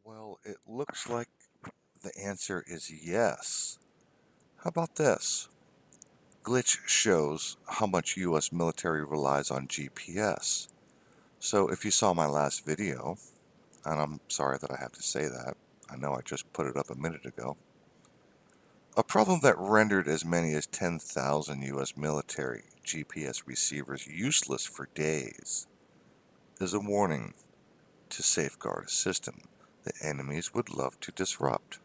Well, it looks like the answer is yes. How about this? Glitch shows how much US military relies on GPS. So if you saw my last video, and I'm sorry that I have to say that, I know I just put it up a minute ago, a problem that rendered as many as 10,000 US military GPS receivers useless for days is a warning to safeguard a system that enemies would love to disrupt.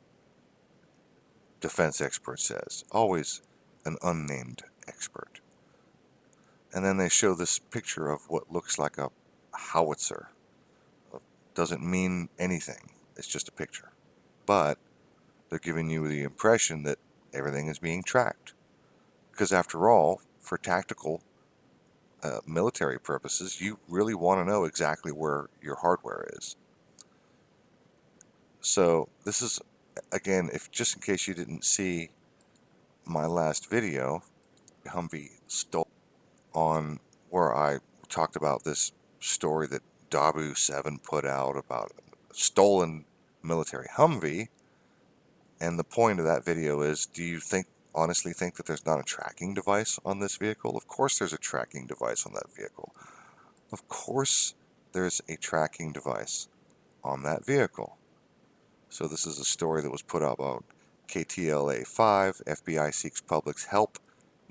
Defense expert says, always an unnamed expert. And then they show this picture of what looks like a howitzer. Doesn't mean anything, it's just a picture. But they're giving you the impression that everything is being tracked. Because after all, for tactical military purposes, you really want to know exactly where your hardware is. So this is, again, if just in case you didn't see my last video, Humvee stole on where I talked about this story that Dabu 7 put out about a stolen military Humvee. And the point of that video is, do you honestly think that there's not a tracking device on this vehicle? Of course there's a tracking device on that vehicle. Of course there's a tracking device on that vehicle. So this is a story that was put out about KTLA 5, FBI seeks public's help.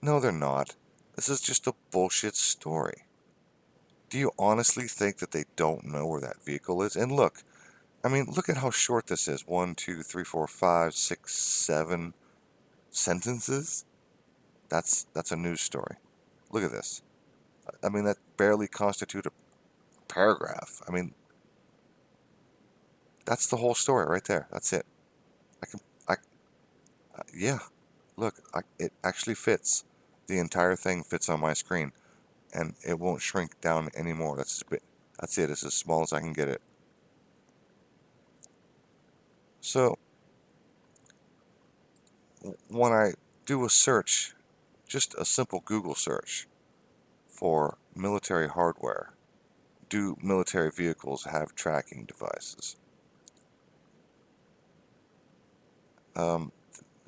No, they're not. This is just a bullshit story. Do you honestly think that they don't know where that vehicle is? And look, I mean, look at how short this is. 1, 2, 3, 4, 5, 6, 7 sentences. That's a news story. Look at this. I mean, that barely constitutes a paragraph. I mean, that's the whole story right there. That's it. I can, yeah. Look, it actually fits. The entire thing fits on my screen, and it won't shrink down anymore. That's it. It's as small as I can get it. So when I do a search, just a simple Google search for military hardware, do military vehicles have tracking devices? Um,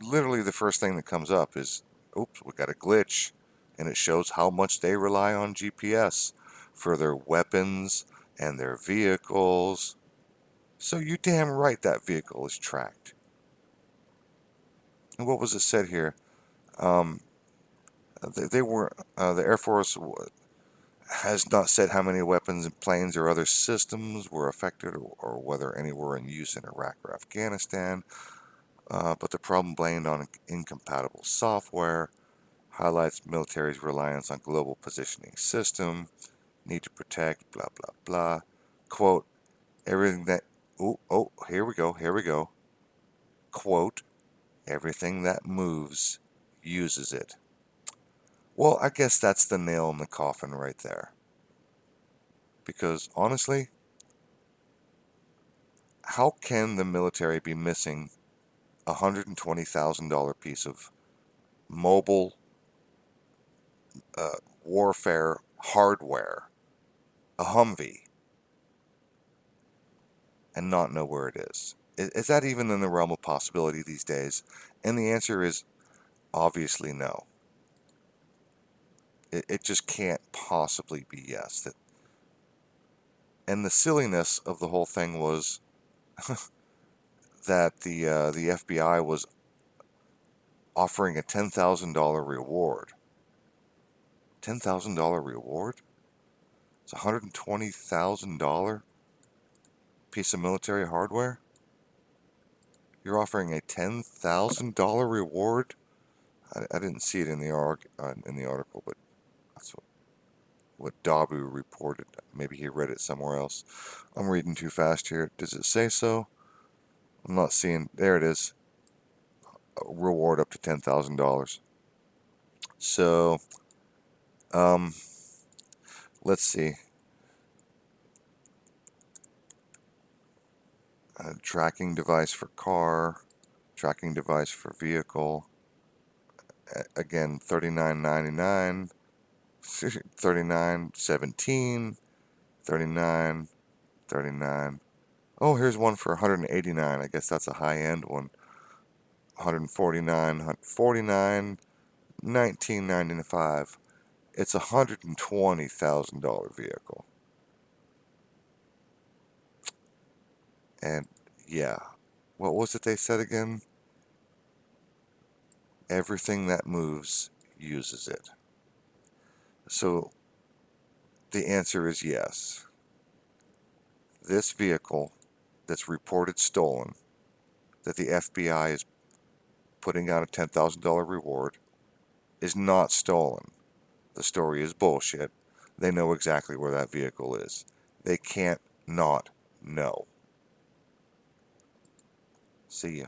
Literally, the first thing that comes up is, oops, we got a glitch, and it shows how much they rely on GPS for their weapons and their vehicles. So you damn right that vehicle is tracked. And what was it said here? Um, they were the Air Force has not said how many weapons and planes or other systems were affected or whether any were in use in Iraq or Afghanistan. But the problem blamed on incompatible software, highlights military's reliance on global positioning system, need to protect, blah, blah, blah. Quote, everything that, here we go. Quote, everything that moves uses it. Well, I guess that's the nail in the coffin right there. Because honestly, how can the military be missing a $120,000 piece of mobile warfare hardware, a Humvee, and not know where it is? Is that even in the realm of possibility these days? And the answer is obviously no. It just can't possibly be yes. And the silliness of the whole thing was that the FBI was offering a $10,000 reward. $10,000 reward? It's a $120,000 piece of military hardware? You're offering a $10,000 reward? I didn't see it in the article, but that's what Dabu reported. Maybe he read it somewhere else. I'm reading too fast here. Does it say so? I'm not seeing. There it is. A reward up to $10,000. So, um, let's see. Tracking device for car, tracking device for vehicle. Again, $39.99, $39.17, $39, $39. Oh, here's one for 189. I guess that's a high-end one. 149, 149, 1995. It's a $120,000 vehicle. And yeah, what was it they said again? Everything that moves uses it. So the answer is yes. This vehicle that's reported stolen, that the FBI is putting out a $10,000 reward, is not stolen. The story is bullshit. They know exactly where that vehicle is. They can't not know. See ya.